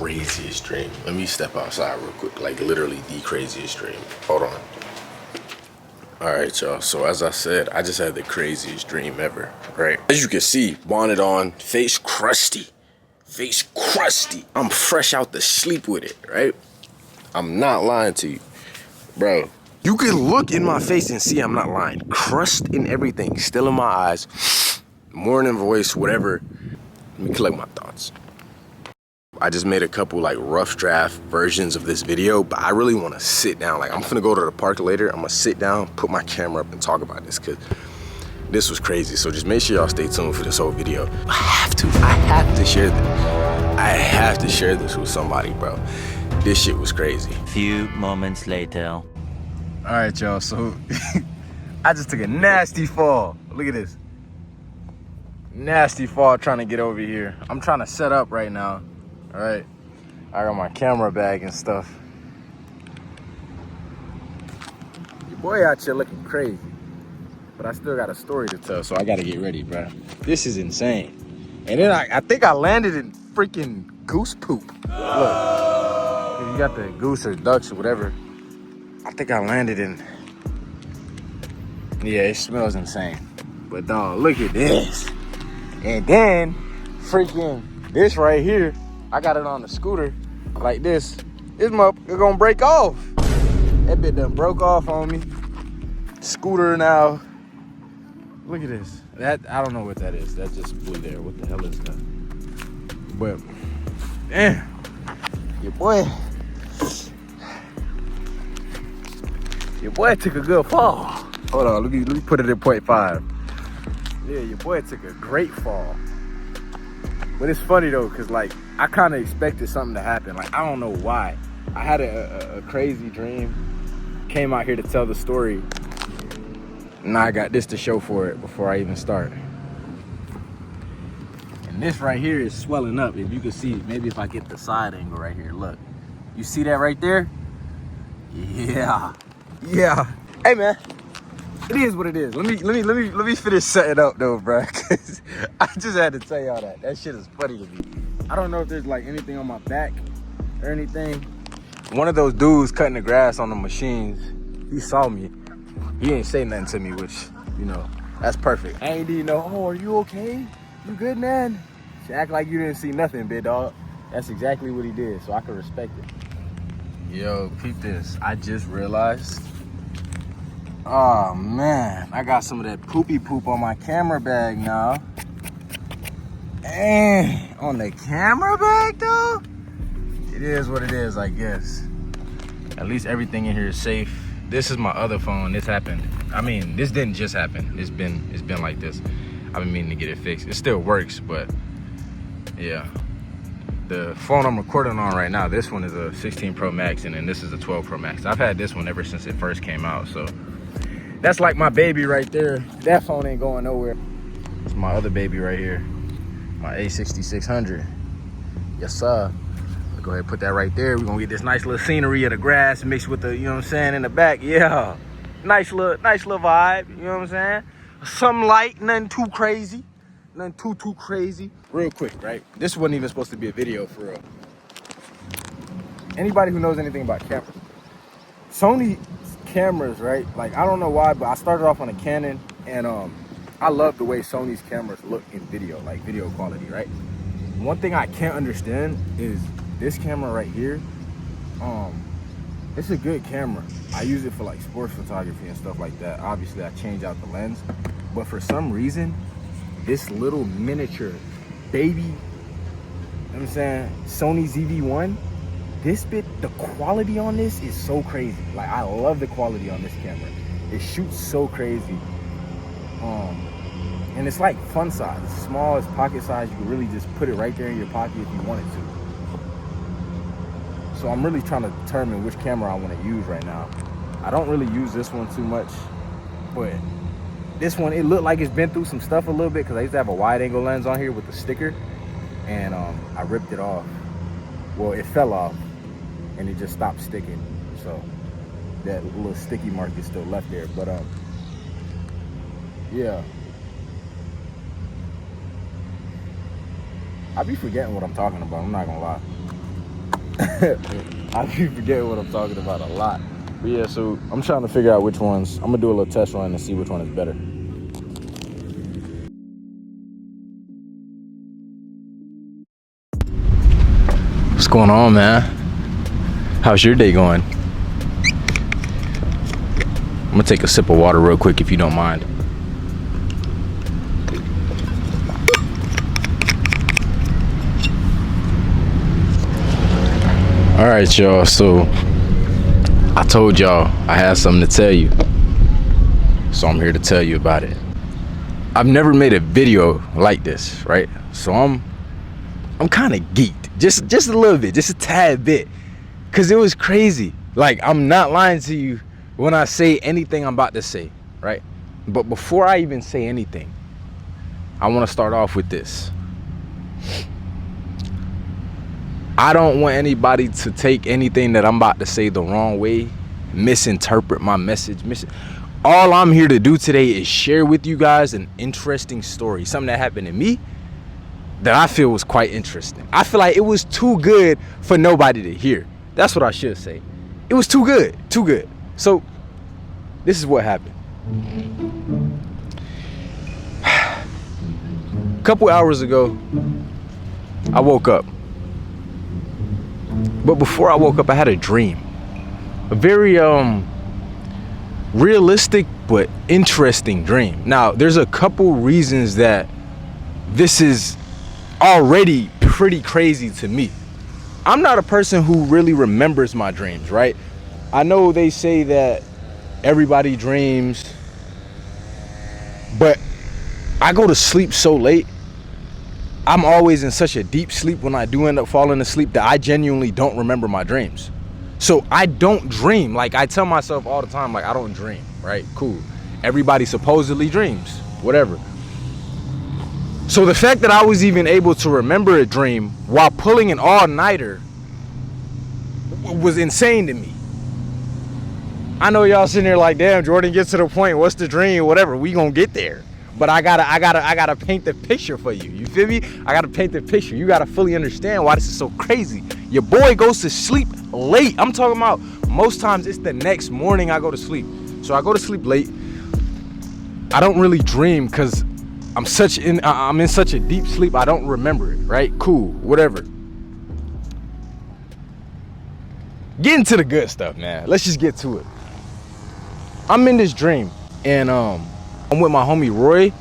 craziest dream. Let me step outside real quick. Like literally the craziest dream. Hold on. All right, y'all. So as I said, I just had the craziest dream ever, right? As you can see, bonnet on, face crusty. Face crusty. I'm fresh out the sleep with it, right? I'm not lying to you. Bro, you can look in my face and see I'm not lying. Crust in everything, still in my eyes. Morning voice, whatever. Let me collect my thoughts. I just made a couple like rough draft versions of this video, but I really want to sit down. Like I'm finna go to the park later. I'm gonna sit down, put my camera up and talk about this because this was crazy. So just make sure y'all stay tuned for this whole video. I have to share this. I have to share this with somebody, bro. This shit was crazy. Few moments later. All right, y'all, so I just took a nasty fall. Look at this. Nasty fall trying to get over here. I'm trying to set up right now, all right? I got my camera bag and stuff. Your boy out here looking crazy, but I still got a story to tell, so I gotta get ready, bro. This is insane. And then I think I landed in freaking goose poop. Look, you got the goose or ducks or whatever. I think I landed in, yeah, it smells insane. But dog, look at this. And then freaking this right here, I got it on the scooter like this. This motherfucker gonna break off. That bit done broke off on me. Scooter now. Look at this. That, I don't know what that is. That just blew there. What the hell is that? But, damn, your boy took a good fall. Hold on, let me put it at 0.5. Yeah, your boy took a great fall. But it's funny though, cause like I kind of expected something to happen. Like I don't know why. I had a crazy dream. Came out here to tell the story. Now I got this to show for it before I even start. And this right here is swelling up. If you can see, maybe if I get the side angle right here, look. You see that right there? Yeah. Yeah. Hey man, it is what it is. Let me finish setting up though, bro. Cause I just had to tell y'all that. That shit is funny to me. I don't know if there's like anything on my back or anything. One of those dudes cutting the grass on the machines, he saw me. He ain't say nothing to me, which, you know, that's perfect. I ain't need no, oh, are you okay? You good, man? You act like you didn't see nothing, big dog. That's exactly what he did, so I can respect it. Yo, peep this. I just realized, oh man, I got some of that poopy poop on my camera bag now. And on the camera bag though? It is what it is, I guess. At least everything in here is safe. This is my other phone. This happened. I mean, this didn't just happen. It's been like this. I've been meaning to get it fixed. It still works, but yeah. The phone I'm recording on right now, this one is a 16 Pro Max, and then this is a 12 Pro Max. I've had this one ever since it first came out, so that's like my baby right there. That phone ain't going nowhere. It's my other baby right here, my A6600. Yes, sir. Go ahead and put that right there. We're gonna get this nice little scenery of the grass mixed with the, you know what I'm saying, in the back. Yeah, nice little vibe, you know what I'm saying? Some light, nothing too crazy. Nothing too crazy. Real quick, right? This wasn't even supposed to be a video for real. Anybody who knows anything about cameras, Sony cameras, right? Like, I don't know why, but I started off on a Canon, and I love the way Sony's cameras look in video, like video quality, right? One thing I can't understand is this camera right here. It's a good camera. I use it for like sports photography and stuff like that. Obviously, I change out the lens, but for some reason, this little miniature baby, you know what I'm saying, Sony ZV-1, this bit, the quality on this is so crazy. Like, I love the quality on this camera. It shoots so crazy. And it's like fun size. It's small, it's pocket size. You can really just put it right there in your pocket if you wanted to. So I'm really trying to determine which camera I want to use right now. I don't really use this one too much, but this one, it looked like it's been through some stuff a little bit because I used to have a wide angle lens on here with the sticker, and I ripped it off. Well, it fell off and it just stopped sticking. So that little sticky mark is still left there, but yeah. I be forgetting what I'm talking about, I'm not gonna lie. I keep forgetting what I'm talking about a lot. But yeah, so I'm trying to figure out which ones. I'm gonna do a little test run and see which one is better. What's going on, man? How's your day going? I'm gonna take a sip of water real quick if you don't mind. All right, y'all, so I told y'all I had something to tell you, so I'm here to tell you about it. I've never made a video like this, right? So I'm kind of geeked, just a little bit, just a tad bit, cause it was crazy. Like, I'm not lying to you when I say anything I'm about to say, right? But before I even say anything, I want to start off with this. I don't want anybody to take anything that I'm about to say the wrong way, misinterpret my message. All I'm here to do today is share with you guys an interesting story, something that happened to me that I feel was quite interesting. I feel like it was too good for nobody to hear. That's what I should say. It was too good, too good. So this is what happened. A couple hours ago, I woke up. But before I woke up, I had a dream. A very realistic but interesting dream. Now, there's a couple reasons that this is already pretty crazy to me. I'm not a person who really remembers my dreams, right? I know they say that everybody dreams, but I go to sleep so late. I'm always in such a deep sleep when I do end up falling asleep that I genuinely don't remember my dreams. So I don't dream. Like, I tell myself all the time, like, I don't dream, right? Cool. Everybody supposedly dreams, whatever. So the fact that I was even able to remember a dream while pulling an all-nighter was insane to me. I know y'all sitting there like, damn, Jordan, get to the point. What's the dream? Whatever. We gonna get there. But I gotta paint the picture for you. You feel me? I gotta paint the picture. You gotta fully understand why this is so crazy. Your boy goes to sleep late. I'm talking about most times it's the next morning I go to sleep. So I go to sleep late. I don't really dream because I'm in such a deep sleep. I don't remember it. Right? Cool. Whatever. Get into the good stuff, man. Let's just get to it. I'm in this dream and I'm with my homie Roy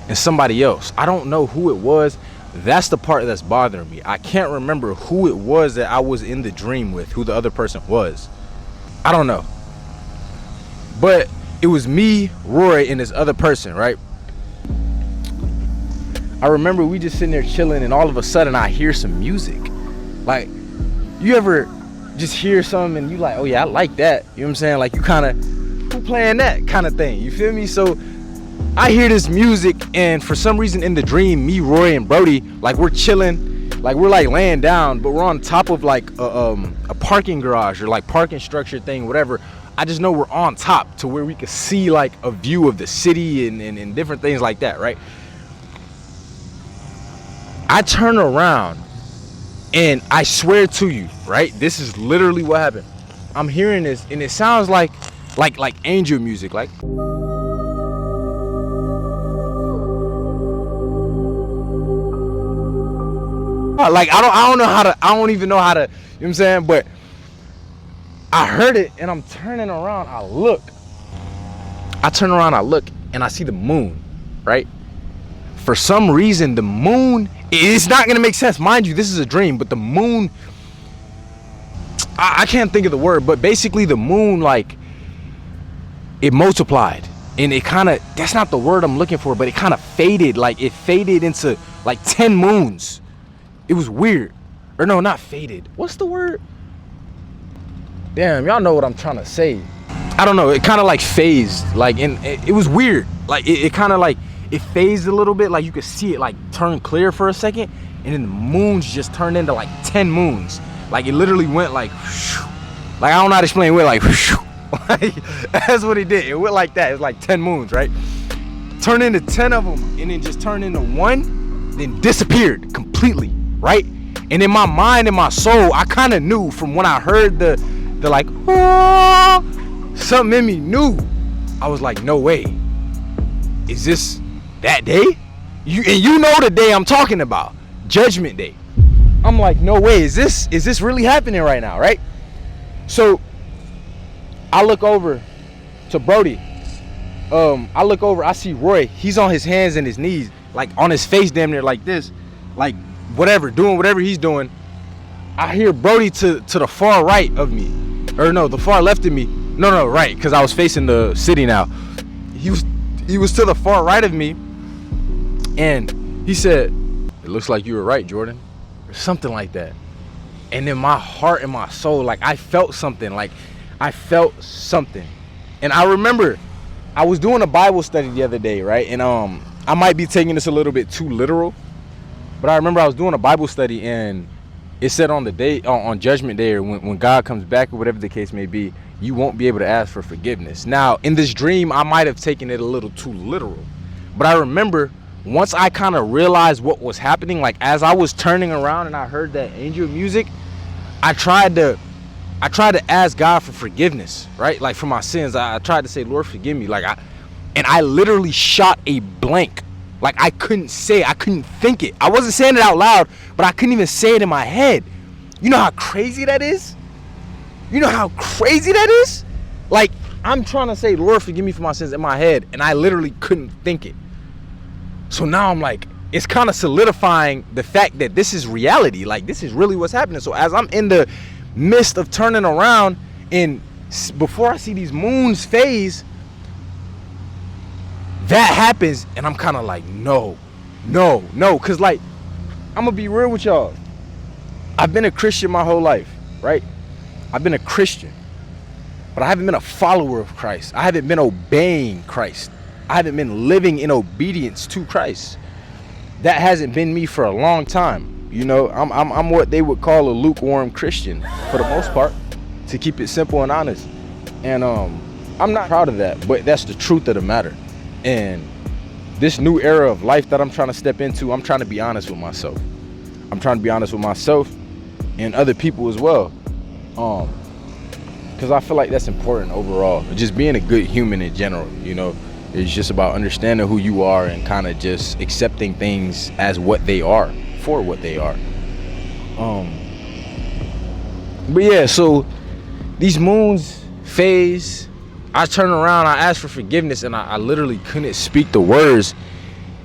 and somebody else. I don't know who it was. That's the part that's bothering me. I can't remember who it was that I was in the dream with, who the other person was. I don't know. But it was me, Roy, and this other person, right? I remember we just sitting there chilling and all of a sudden I hear some music. Like, you ever just hear something and you like, oh yeah, I like that. You know what I'm saying? Like, you kind of, who playing that kind of thing? You feel me? So I hear this music, and for some reason in the dream, me, Roy, and Brody, like, we're chilling, like, we're like laying down, but we're on top of like a parking garage or like parking structure thing, whatever. I just know we're on top to where we could see like a view of the city and different things like that, right? I turn around, and I swear to you, right? This is literally what happened. I'm hearing this, and it sounds like angel music, like. Like, I don't even know how to, you know what I'm saying? But I heard it and I'm turning around, I turn around, I look, and I see the moon, right? For some reason, the moon, it's not gonna make sense. Mind you, this is a dream, but the moon, I can't think of the word, but basically the moon, like, it multiplied. And it kind of, that's not the word I'm looking for, but it kind of faded. Like, it faded into like 10 moons. It was weird. Or no, not faded. What's the word? Damn, y'all know what I'm trying to say. I don't know. It kind of like phased. Like, and it was weird. Like, it kind of like, it phased a little bit. Like, you could see it like turn clear for a second. And then the moons just turned into like 10 moons. Like, it literally went like, whoosh. Like, I don't know how to explain. It went like, whoosh. Like, that's what it did. It went like that. It was like 10 moons, right? Turned into 10 of them. And then just turned into one. Then disappeared completely. Right? And in my mind and my soul, I kind of knew from when I heard the like, oh, something in me knew. I was like, no way. Is this that day? You know the day I'm talking about, Judgment Day. I'm like, no way. Is this really happening right now, right? So I look over to Brody. I look over, I see Roy. He's on his hands and his knees, like on his face damn near like this, like whatever, doing whatever he's doing. I hear Brody to the far right of me, or no, the far left of me. No, right, because I was facing the city now. He was to the far right of me, and he said, "It looks like you were right, Jordan," or something like that. And in my heart and my soul, like I felt something, And I remember I was doing a Bible study the other day, right? And I might be taking this a little bit too literal, but I remember I was doing a Bible study, and it said on the day, on Judgment Day, or when God comes back, or whatever the case may be, you won't be able to ask for forgiveness. Now, in this dream, I might have taken it a little too literal, but I remember once I kind of realized what was happening, like as I was turning around and I heard that angel music, I tried to ask God for forgiveness, right? Like for my sins. I tried to say, Lord, forgive me. And I literally shot a blank. Like I couldn't think it. I wasn't saying it out loud, but I couldn't even say it in my head. You know how crazy that is? Like I'm trying to say, Lord, forgive me for my sins in my head, and I literally couldn't think it. So now I'm like, it's kind of solidifying the fact that this is reality. Like this is really what's happening. So as I'm in the midst of turning around, and before I see these moons phase, that happens, and I'm kind of like, no, because like, I'm gonna be real with y'all. I've been a Christian my whole life, right? I've been a Christian, but I haven't been a follower of Christ. I haven't been obeying Christ. I haven't been living in obedience to Christ. That hasn't been me for a long time. You know, I'm what they would call a lukewarm Christian for the most part, to keep it simple and honest. And I'm not proud of that, but that's the truth of the matter. And this new era of life that I'm trying to step into, I'm trying to be honest with myself. I'm trying to be honest with myself and other people as well. Because I feel like that's important overall. Just being a good human in general, you know. It's just about understanding who you are and kind of just accepting things as what they are, for what they are. But yeah, so these moons phase. I turn around, I ask for forgiveness, and I literally couldn't speak the words.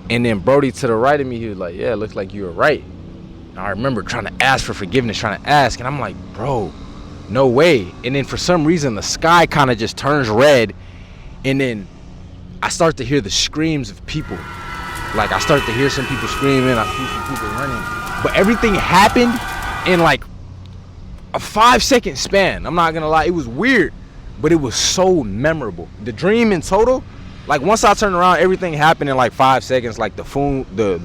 And then Brody to the right of me, he was like, yeah, it looks like you were right. And I remember trying to ask for forgiveness, and I'm like, bro, no way. And then for some reason, the sky kind of just turns red, and then I start to hear the screams of people. Like I start to hear some people screaming, I see some people running. But everything happened in like a 5-second span. I'm not gonna lie, it was weird, but it was so memorable. The dream in total, like once I turned around, everything happened in like 5 seconds, like the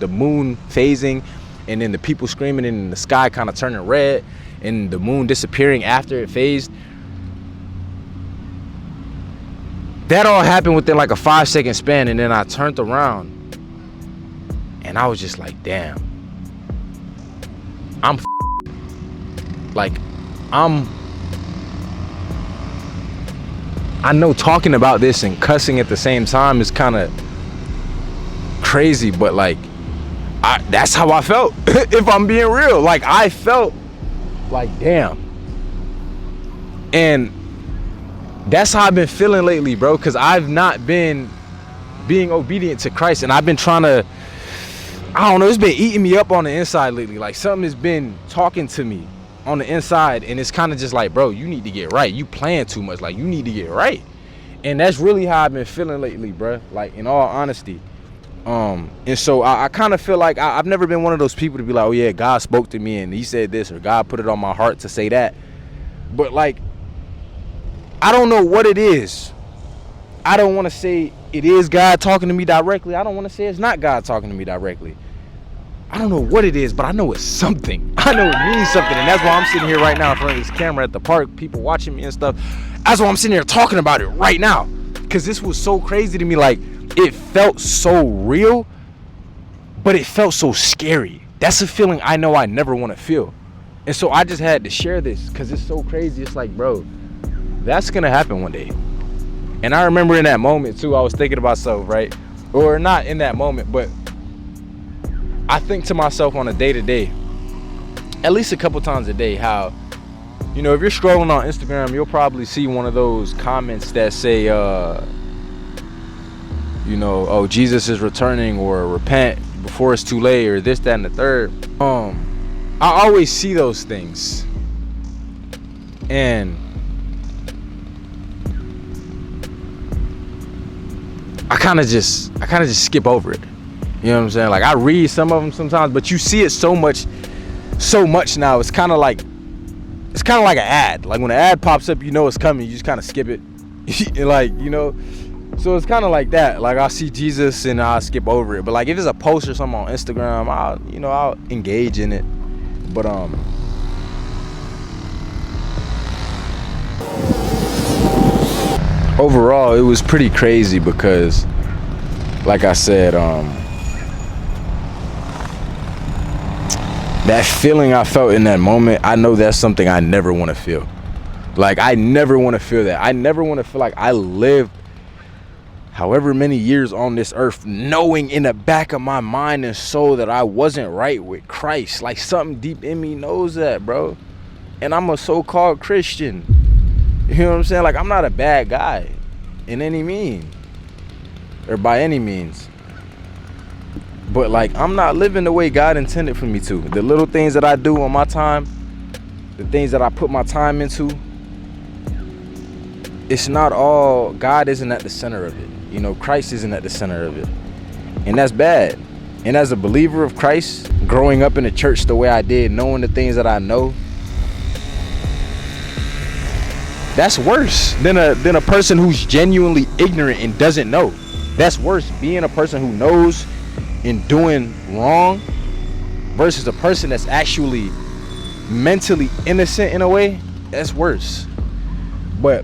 moon phasing, and then the people screaming, and the sky kind of turning red, and the moon disappearing after it phased. That all happened within like a 5-second span, and then I turned around and I was just like, damn, I know talking about this and cussing at the same time is kind of crazy, but like, that's how I felt. If I'm being real, like I felt like, damn. And that's how I've been feeling lately, bro, because I've not been being obedient to Christ, and I've been trying to, I don't know, it's been eating me up on the inside lately. Like something has been talking to me on the inside, and it's kind of just like, bro, you need to get right. You playing too much. Like you need to get right. And that's really how I've been feeling lately, bro. Like in all honesty. And so I kind of feel like I've never been one of those people to be like, oh yeah, God spoke to me and he said this, or God put it on my heart to say that. But like, I don't know what it is. I don't want to say it is God talking to me directly. I don't want to say it's not God talking to me directly. I don't know what it is, but I know it's something. I know it means something, and that's why I'm sitting here right now in front of this camera at the park, people watching me and stuff. That's why I'm sitting here talking about it right now, because this was so crazy to me. Like, it felt so real, but it felt so scary. That's a feeling I know I never want to feel. And so I just had to share this because it's so crazy. It's like, bro, that's gonna happen one day. And I remember in that moment too, I was thinking to myself, right? Or not in that moment, but I think to myself on a day-to-day, at least a couple times a day, how, you know, if you're scrolling on Instagram, you'll probably see one of those comments that say, you know, oh, Jesus is returning, or repent before it's too late, or this, that, and the third. I always see those things, and I kind of just skip over it. You know what I'm saying? Like, I read some of them sometimes, but you see it so much now. It's kind of like an ad. Like when an ad pops up, you know it's coming. You just kind of skip it. Like, you know. So it's kind of like that. Like, I'll see Jesus and I'll skip over it. But like if it's a post or something on Instagram, I'll engage in it. But overall, it was pretty crazy because, like I said, that feeling I felt in that moment, I know that's something I never want to feel. Like, I never want to feel that. I never want to feel like I lived however many years on this earth knowing in the back of my mind and soul that I wasn't right with Christ. Like, something deep in me knows that, bro. And I'm a so-called Christian. You know what I'm saying? Like, I'm not a bad guy in any means, or by any means. But like, I'm not living the way God intended for me to. The little things that I do on my time, the things that I put my time into, it's not all, God isn't at the center of it. You know, Christ isn't at the center of it. And that's bad. And as a believer of Christ, growing up in the church the way I did, knowing the things that I know, that's worse than a person who's genuinely ignorant and doesn't know. That's worse, being a person who knows and doing wrong versus a person that's actually mentally innocent in a way. That's worse. But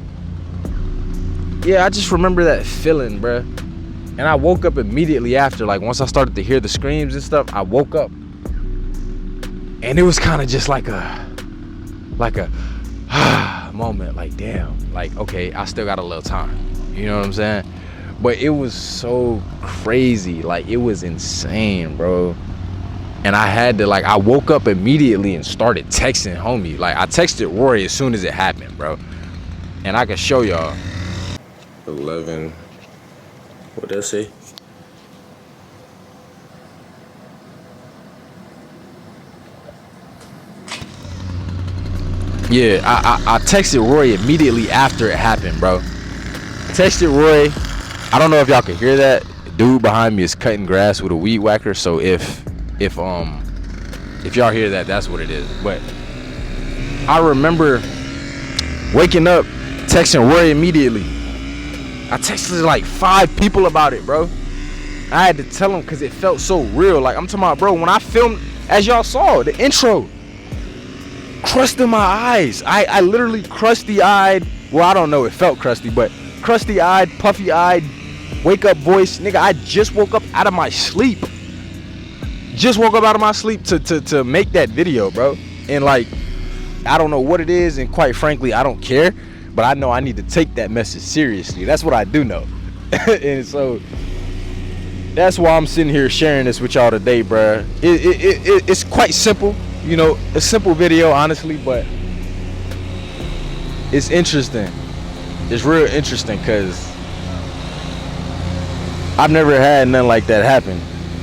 yeah, I just remember that feeling, bruh. And I woke up immediately after. Like, once I started to hear the screams and stuff, I woke up. And it was kind of just like a moment. Like, damn. Like, okay, I still got a little time. You know what I'm saying? But it was so crazy. Like, it was insane, bro. And I had to, like, I woke up immediately and started texting homie. Like, I texted Rory as soon as it happened, bro. And I can show y'all. 11. What'd that say? Yeah, I texted Roy immediately after it happened, bro. Texted Roy. I don't know if y'all can hear that. The dude behind me is cutting grass with a weed whacker. So if y'all hear that, that's what it is. But I remember waking up, texting Roy immediately. I texted like 5 people about it, bro. I had to tell them because it felt so real. Like, I'm talking about, bro, when I filmed, as y'all saw, the intro, crust in my eyes. I literally crusty-eyed. Well, I don't know, it felt crusty, but crusty-eyed, puffy-eyed, wake-up voice. Nigga, I just woke up out of my sleep. Just woke up out of my sleep to make that video, bro. And like, I don't know what it is, and quite frankly, I don't care. But I know I need to take that message seriously. That's what I do know. And so that's why I'm sitting here sharing this with y'all today, bruh. It's quite simple. You know, a simple video, honestly, but it's interesting. It's real interesting because I've never had nothing like that happen.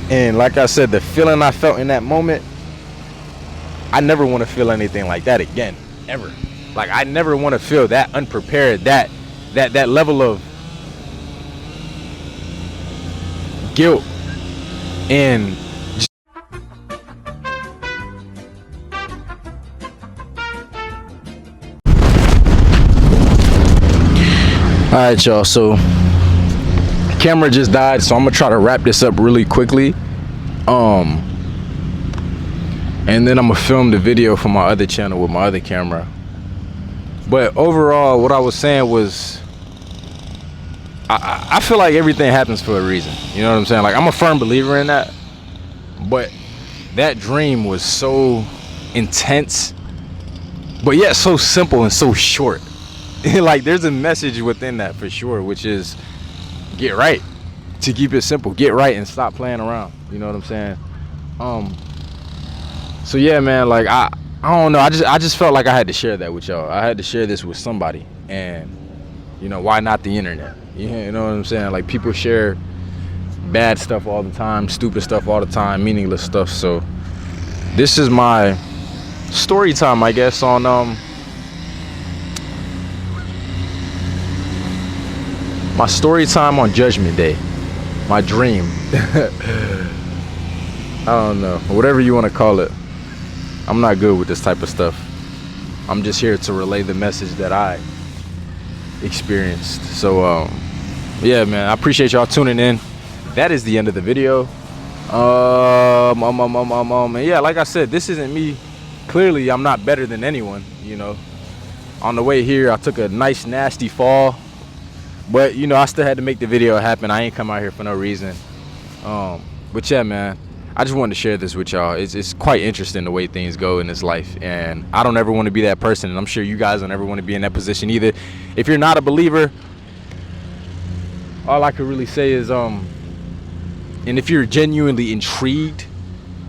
And like I said, the feeling I felt in that moment, I never want to feel anything like that again, ever. Like, I never want to feel that unprepared, that level of guilt and all right, y'all, so camera just died, so I'm gonna try to wrap this up really quickly, and then I'm gonna film the video for my other channel with my other camera. But overall, what I was saying was, I feel like everything happens for a reason. You know what I'm saying? Like, I'm a firm believer in that. But that dream was so intense, but yet so simple and so short. Like there's a message within that for sure, which is get right. To keep it simple, get right and stop playing around. You know what I'm saying? So yeah, man, like I don't know. I just felt like I had to share that with y'all. I had to share this with somebody, and you know, why not the internet? You know what I'm saying? Like people share bad stuff all the time, stupid stuff all the time, meaningless stuff. So this is my story time, I guess, on my story time on Judgment Day. My dream. I don't know, whatever you want to call it. I'm not good with this type of stuff. I'm just here to relay the message that I experienced. So yeah, man, I appreciate y'all tuning in. That is the end of the video. And yeah, like I said, this isn't me. Clearly I'm not better than anyone, you know. On the way here I took a nice nasty fall, but you know, I still had to make the video happen. I ain't come out here for no reason. But yeah, man, I just wanted to share this with y'all. It's quite interesting the way things go in this life, and I don't ever want to be that person, and I'm sure you guys don't ever want to be in that position either. If you're not a believer, all I could really say is and if you're genuinely intrigued,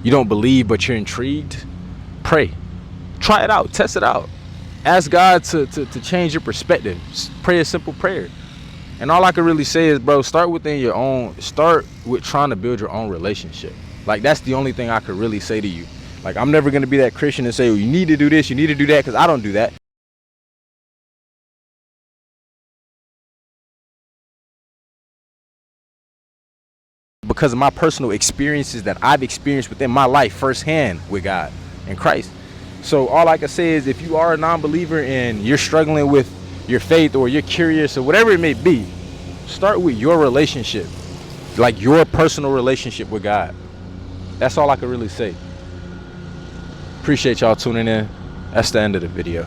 you don't believe but you're intrigued, pray. Try it out, test it out. Ask God to change your perspective. Pray a simple prayer. And all I can really say is, bro, start with trying to build your own relationship. Like, that's the only thing I could really say to you. Like, I'm never going to be that Christian and say, well, you need to do this, you need to do that, because I don't do that. Because of my personal experiences that I've experienced within my life firsthand with God and Christ. So all I can say is, if you are a non-believer and you're struggling with your faith, or you're curious, or whatever it may be, start with your relationship, like your personal relationship with God. That's all I can really say. Appreciate y'all tuning in. That's the end of the video.